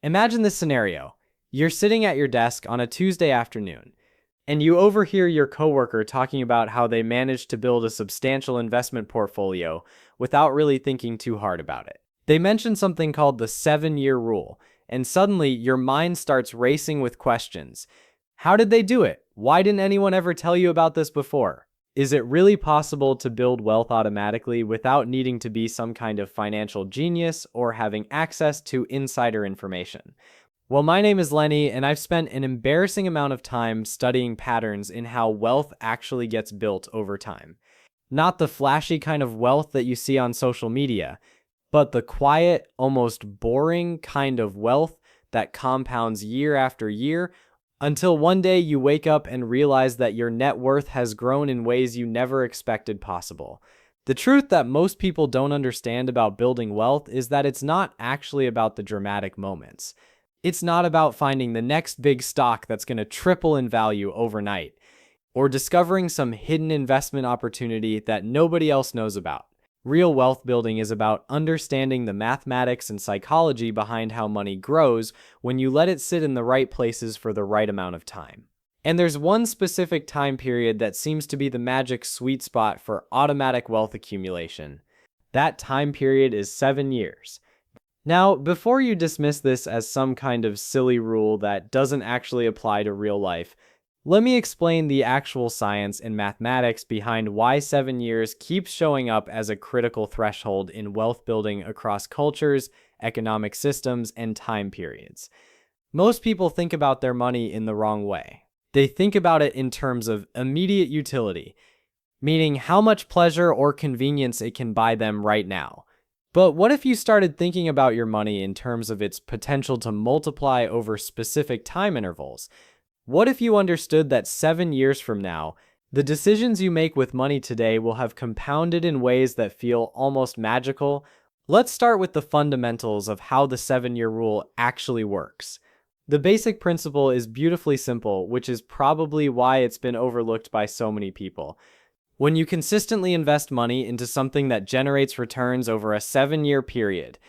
Imagine this scenario. You're sitting at your desk on a Tuesday afternoon, and you overhear your coworker talking about how they managed to build a substantial investment portfolio without really thinking too hard about it. They mention something called the 7-year rule, and suddenly your mind starts racing with questions. How did they do it? Why didn't anyone ever tell you about this before? Is it really possible to build wealth automatically without needing to be some kind of financial genius or having access to insider information? Well, my name is Lenny, and I've spent an embarrassing amount of time studying patterns in how wealth actually gets built over time. Not the flashy kind of wealth that you see on social media, but the quiet, almost boring kind of wealth that compounds year after year until one day you wake up and realize that your net worth has grown in ways you never expected possible. The truth that most people don't understand about building wealth is that it's not actually about the dramatic moments. It's not about finding the next big stock that's going to triple in value overnight, or discovering some hidden investment opportunity that nobody else knows about. Real wealth building is about understanding the mathematics and psychology behind how money grows when you let it sit in the right places for the right amount of time. And there's one specific time period that seems to be the magic sweet spot for automatic wealth accumulation. That time period is 7 years. Now, before you dismiss this as some kind of silly rule that doesn't actually apply to real life, let me explain the actual science and mathematics behind why 7 years keeps showing up as a critical threshold in wealth building across cultures, economic systems, and time periods. Most people think about their money in the wrong way. They think about it in terms of immediate utility, meaning how much pleasure or convenience it can buy them right now. But what if you started thinking about your money in terms of its potential to multiply over specific time intervals? What if you understood that 7 years from now, the decisions you make with money today will have compounded in ways that feel almost magical? Let's start with the fundamentals of how the 7-year rule actually works. The basic principle is beautifully simple, which is probably why it's been overlooked by so many people. When you consistently invest money into something that generates returns over a 7-year period,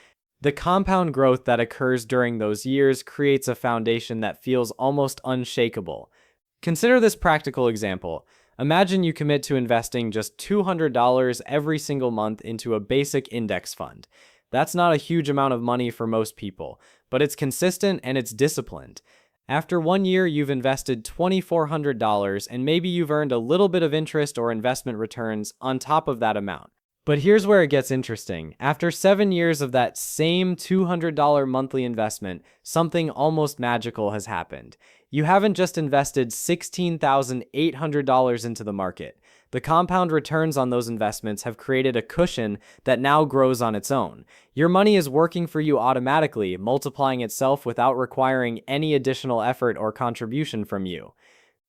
the compound growth that occurs during those years creates a foundation that feels almost unshakable. Consider this practical example. Imagine you commit to investing just $200 every single month into a basic index fund. That's not a huge amount of money for most people, but it's consistent and it's disciplined. After 1 year, you've invested $2,400 and maybe you've earned a little bit of interest or investment returns on top of that amount. But here's where it gets interesting. After 7 years of that same $200 monthly investment, something almost magical has happened. You haven't just invested $16,800 into the market. The compound returns on those investments have created a cushion that now grows on its own. Your money is working for you automatically, multiplying itself without requiring any additional effort or contribution from you.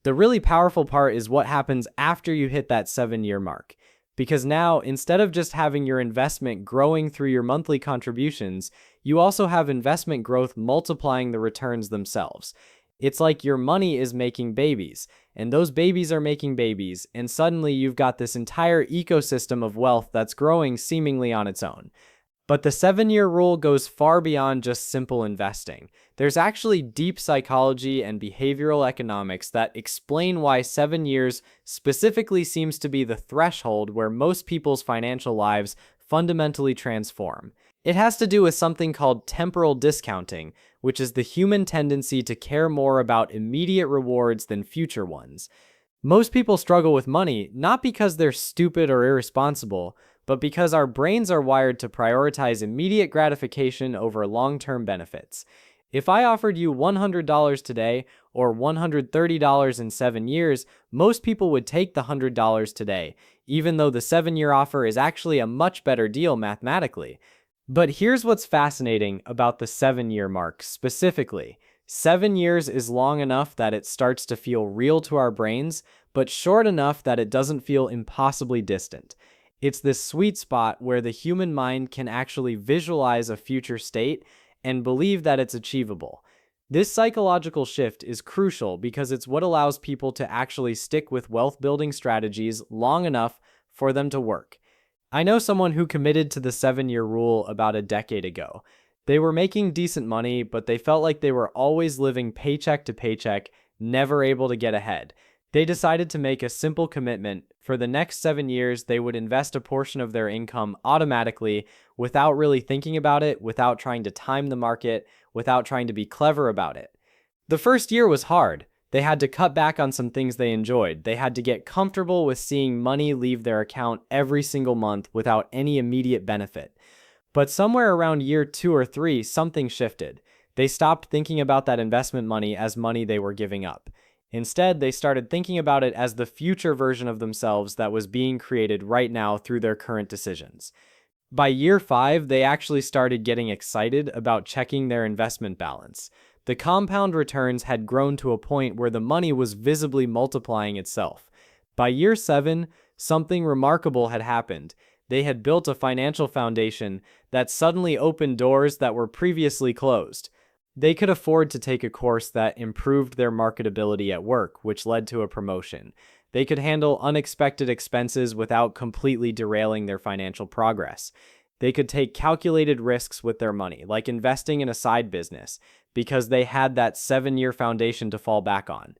The really powerful part is what happens after you hit that 7-year mark. Because now, instead of just having your investment growing through your monthly contributions, you also have investment growth multiplying the returns themselves. It's like your money is making babies, and those babies are making babies, and suddenly you've got this entire ecosystem of wealth that's growing seemingly on its own. But the 7-year rule goes far beyond just simple investing. There's actually deep psychology and behavioral economics that explain why 7 years specifically seems to be the threshold where most people's financial lives fundamentally transform. It has to do with something called temporal discounting, which is the human tendency to care more about immediate rewards than future ones. Most people struggle with money not because they're stupid or irresponsible, but because our brains are wired to prioritize immediate gratification over long-term benefits. If I offered you $100 today or $130 in 7 years, most people would take the $100 today, even though the 7-year offer is actually a much better deal mathematically. But here's what's fascinating about the 7-year mark specifically. 7 years is long enough that it starts to feel real to our brains, but short enough that it doesn't feel impossibly distant. It's this sweet spot where the human mind can actually visualize a future state and believe that it's achievable. This psychological shift is crucial because it's what allows people to actually stick with wealth-building strategies long enough for them to work. I know someone who committed to the 7-year rule about a decade ago. They were making decent money, but they felt like they were always living paycheck to paycheck, never able to get ahead. They decided to make a simple commitment. For the next 7 years, they would invest a portion of their income automatically without really thinking about it, without trying to time the market, without trying to be clever about it. The first year was hard. They had to cut back on some things they enjoyed. They had to get comfortable with seeing money leave their account every single month without any immediate benefit. But somewhere around year 2 or 3, something shifted. They stopped thinking about that investment money as money they were giving up. Instead, they started thinking about it as the future version of themselves that was being created right now through their current decisions. By year 5, they actually started getting excited about checking their investment balance. The compound returns had grown to a point where the money was visibly multiplying itself. By year 7, something remarkable had happened. They had built a financial foundation that suddenly opened doors that were previously closed. They could afford to take a course that improved their marketability at work, which led to a promotion. They could handle unexpected expenses without completely derailing their financial progress. They could take calculated risks with their money, like investing in a side business, because they had that 7-year foundation to fall back on.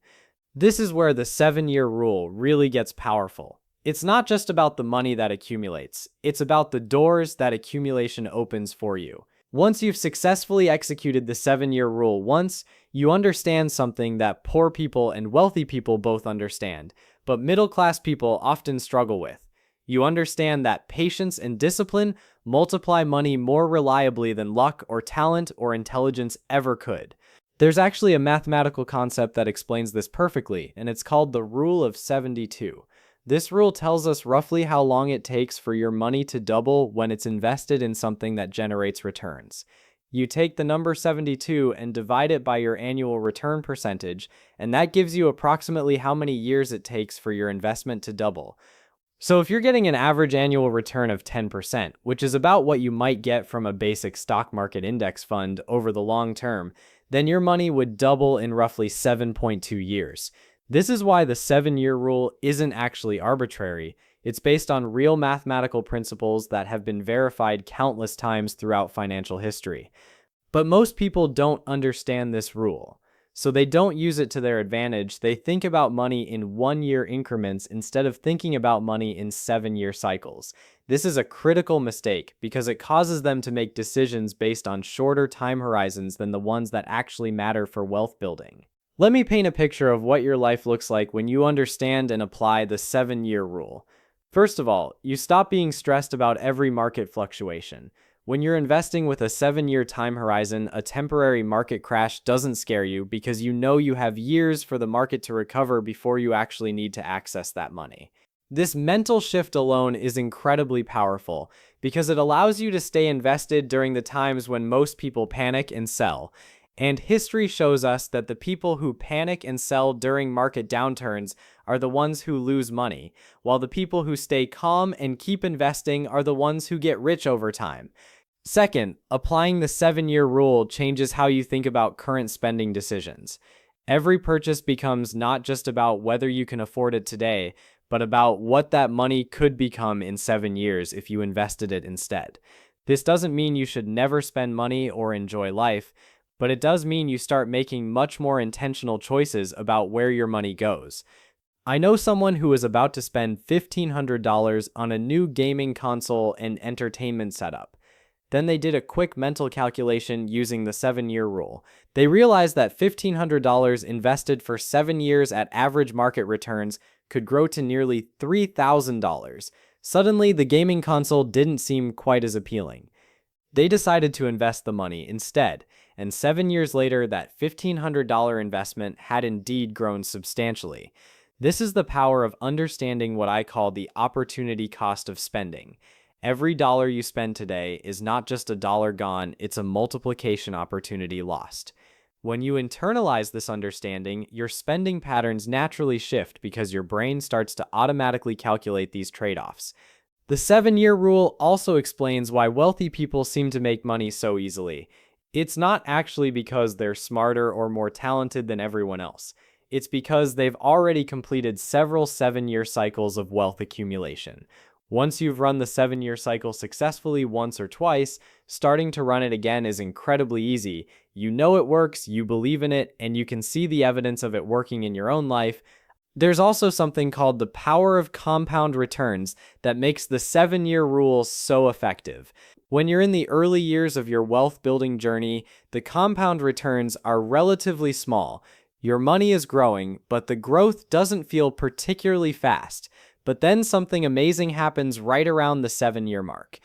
This is where the 7-year rule really gets powerful. It's not just about the money that accumulates, it's about the doors that accumulation opens for you. Once you've successfully executed the 7-year rule once, you understand something that poor people and wealthy people both understand, but middle-class people often struggle with. You understand that patience and discipline multiply money more reliably than luck or talent or intelligence ever could. There's actually a mathematical concept that explains this perfectly, and it's called the Rule of 72. This rule tells us roughly how long it takes for your money to double when it's invested in something that generates returns. You take the number 72 and divide it by your annual return percentage, and that gives you approximately how many years it takes for your investment to double. So if you're getting an average annual return of 10%, which is about what you might get from a basic stock market index fund over the long term, then your money would double in roughly 7.2 years. This is why the 7-year rule isn't actually arbitrary. It's based on real mathematical principles that have been verified countless times throughout financial history. But most people don't understand this rule, so they don't use it to their advantage. They think about money in 1-year increments instead of thinking about money in 7-year cycles. This is a critical mistake because it causes them to make decisions based on shorter time horizons than the ones that actually matter for wealth building. Let me paint a picture of what your life looks like when you understand and apply the 7-year rule. First of all, you stop being stressed about every market fluctuation. When you're investing with a 7-year time horizon, a temporary market crash doesn't scare you because you know you have years for the market to recover before you actually need to access that money. This mental shift alone is incredibly powerful because it allows you to stay invested during the times when most people panic and sell. And history shows us that the people who panic and sell during market downturns are the ones who lose money, while the people who stay calm and keep investing are the ones who get rich over time. Second, applying the 7-year rule changes how you think about current spending decisions. Every purchase becomes not just about whether you can afford it today, but about what that money could become in 7 years if you invested it instead. This doesn't mean you should never spend money or enjoy life, but it does mean you start making much more intentional choices about where your money goes. I know someone who was about to spend $1,500 on a new gaming console and entertainment setup. Then they did a quick mental calculation using the 7-year rule. They realized that $1,500 invested for 7 years at average market returns could grow to nearly $3,000. Suddenly, the gaming console didn't seem quite as appealing. They decided to invest the money instead, and 7 years later, that $1,500 investment had indeed grown substantially. This is the power of understanding what I call the opportunity cost of spending. Every dollar you spend today is not just a dollar gone, it's a multiplication opportunity lost. When you internalize this understanding, your spending patterns naturally shift because your brain starts to automatically calculate these trade-offs. The 7-year rule also explains why wealthy people seem to make money so easily. It's not actually because they're smarter or more talented than everyone else. It's because they've already completed several 7-year cycles of wealth accumulation. Once you've run the 7-year cycle successfully once or twice, starting to run it again is incredibly easy. You know it works, you believe in it, and you can see the evidence of it working in your own life. There's also something called the power of compound returns that makes the 7-year rule so effective. When you're in the early years of your wealth building journey, the compound returns are relatively small. Your money is growing, but the growth doesn't feel particularly fast. But then something amazing happens right around the 7-year mark.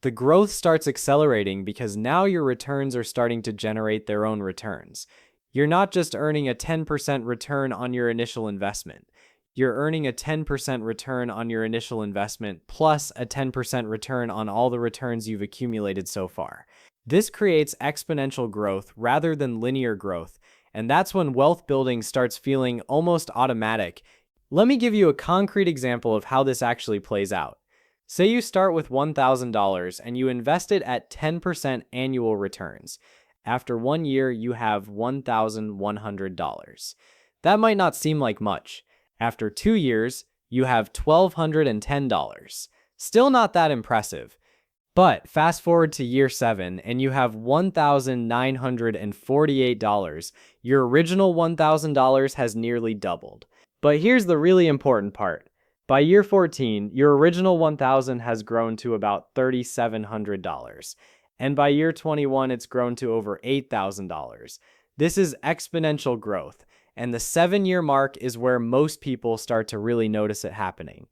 The growth starts accelerating because now your returns are starting to generate their own returns. You're not just earning a 10% return on your initial investment. You're earning a 10% return on your initial investment plus a 10% return on all the returns you've accumulated so far. This creates exponential growth rather than linear growth, and that's when wealth building starts feeling almost automatic. Let me give you a concrete example of how this actually plays out. Say you start with $1,000 and you invest it at 10% annual returns. After 1 year, you have $1,100. That might not seem like much. After 2 years, you have $1,210. Still not that impressive. But fast forward to year 7 and you have $1,948. Your original $1,000 has nearly doubled. But here's the really important part. By year 14, your original $1,000 has grown to about $3,700. And by year 21, it's grown to over $8,000. This is exponential growth, and the 7-year mark is where most people start to really notice it happening.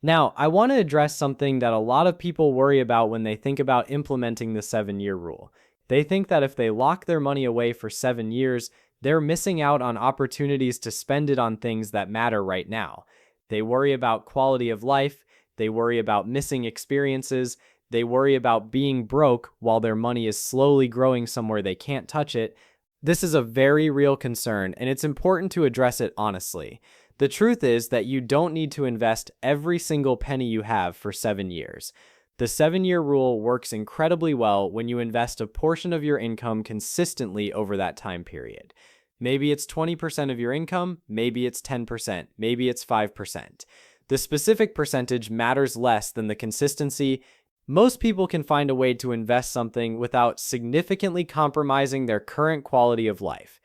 Now, I want to address something that a lot of people worry about when they think about implementing the 7-year rule. They think that if they lock their money away for 7 years, they're missing out on opportunities to spend it on things that matter right now. They worry about quality of life, they worry about missing experiences, they worry about being broke while their money is slowly growing somewhere they can't touch it. This is a very real concern, and it's important to address it honestly. The truth is that you don't need to invest every single penny you have for 7 years. The 7-year rule works incredibly well when you invest a portion of your income consistently over that time period. Maybe it's 20% of your income, maybe it's 10%, maybe it's 5%. The specific percentage matters less than the consistency. Most people can find a way to invest something without significantly compromising their current quality of life.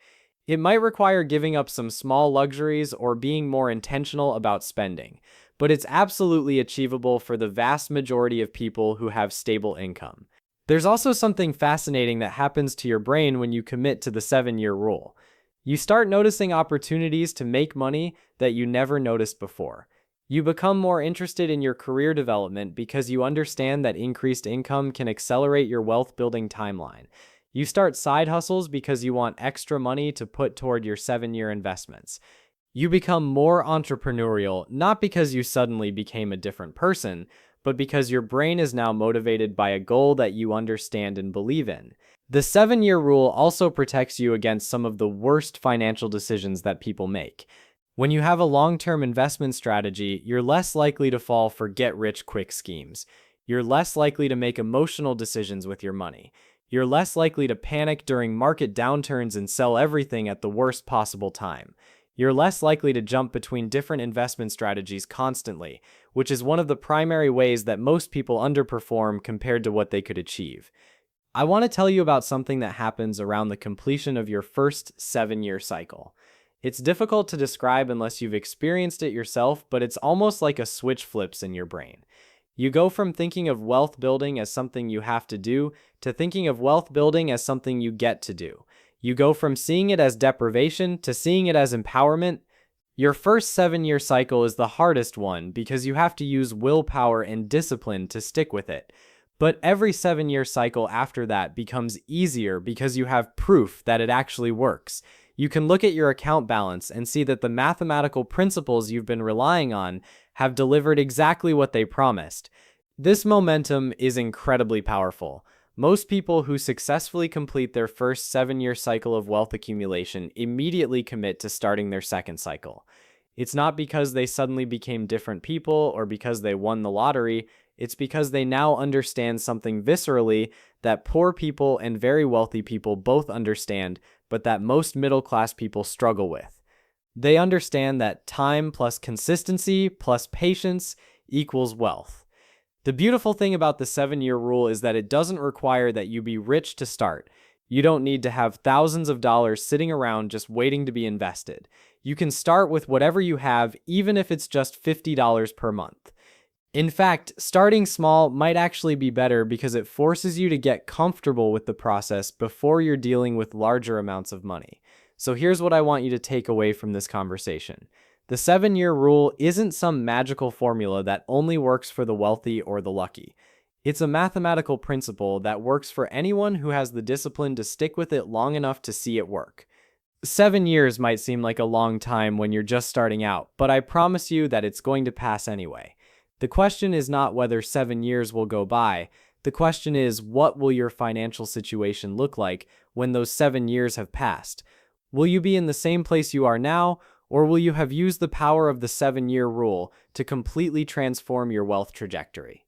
It might require giving up some small luxuries or being more intentional about spending, but it's absolutely achievable for the vast majority of people who have stable income. There's also something fascinating that happens to your brain when you commit to the 7-year rule. You start noticing opportunities to make money that you never noticed before. You become more interested in your career development because you understand that increased income can accelerate your wealth building timeline. You start side hustles because you want extra money to put toward your 7-year investments. You become more entrepreneurial, not because you suddenly became a different person, but because your brain is now motivated by a goal that you understand and believe in. The 7-year rule also protects you against some of the worst financial decisions that people make. When you have a long-term investment strategy, you're less likely to fall for get-rich-quick schemes. You're less likely to make emotional decisions with your money. You're less likely to panic during market downturns and sell everything at the worst possible time. You're less likely to jump between different investment strategies constantly, which is one of the primary ways that most people underperform compared to what they could achieve. I want to tell you about something that happens around the completion of your first 7-year cycle. It's difficult to describe unless you've experienced it yourself, but it's almost like a switch flips in your brain. You go from thinking of wealth building as something you have to do to thinking of wealth building as something you get to do. You go from seeing it as deprivation to seeing it as empowerment. Your first 7-year cycle is the hardest one because you have to use willpower and discipline to stick with it. But every 7-year cycle after that becomes easier because you have proof that it actually works. You can look at your account balance and see that the mathematical principles you've been relying on have delivered exactly what they promised. This momentum is incredibly powerful. Most people who successfully complete their first 7-year cycle of wealth accumulation immediately commit to starting their second cycle. It's not because they suddenly became different people or because they won the lottery. It's because they now understand something viscerally that poor people and very wealthy people both understand, but that most middle-class people struggle with. They understand that time plus consistency plus patience equals wealth. The beautiful thing about the 7-year rule is that it doesn't require that you be rich to start. You don't need to have thousands of dollars sitting around just waiting to be invested. You can start with whatever you have, even if it's just $50 per month. In fact, starting small might actually be better because it forces you to get comfortable with the process before you're dealing with larger amounts of money. So here's what I want you to take away from this conversation. The 7-year rule isn't some magical formula that only works for the wealthy or the lucky. It's a mathematical principle that works for anyone who has the discipline to stick with it long enough to see it work. 7 years might seem like a long time when you're just starting out, but I promise you that it's going to pass anyway. The question is not whether 7 years will go by. The question is, what will your financial situation look like when those 7 years have passed? Will you be in the same place you are now, or will you have used the power of the 7-year rule to completely transform your wealth trajectory?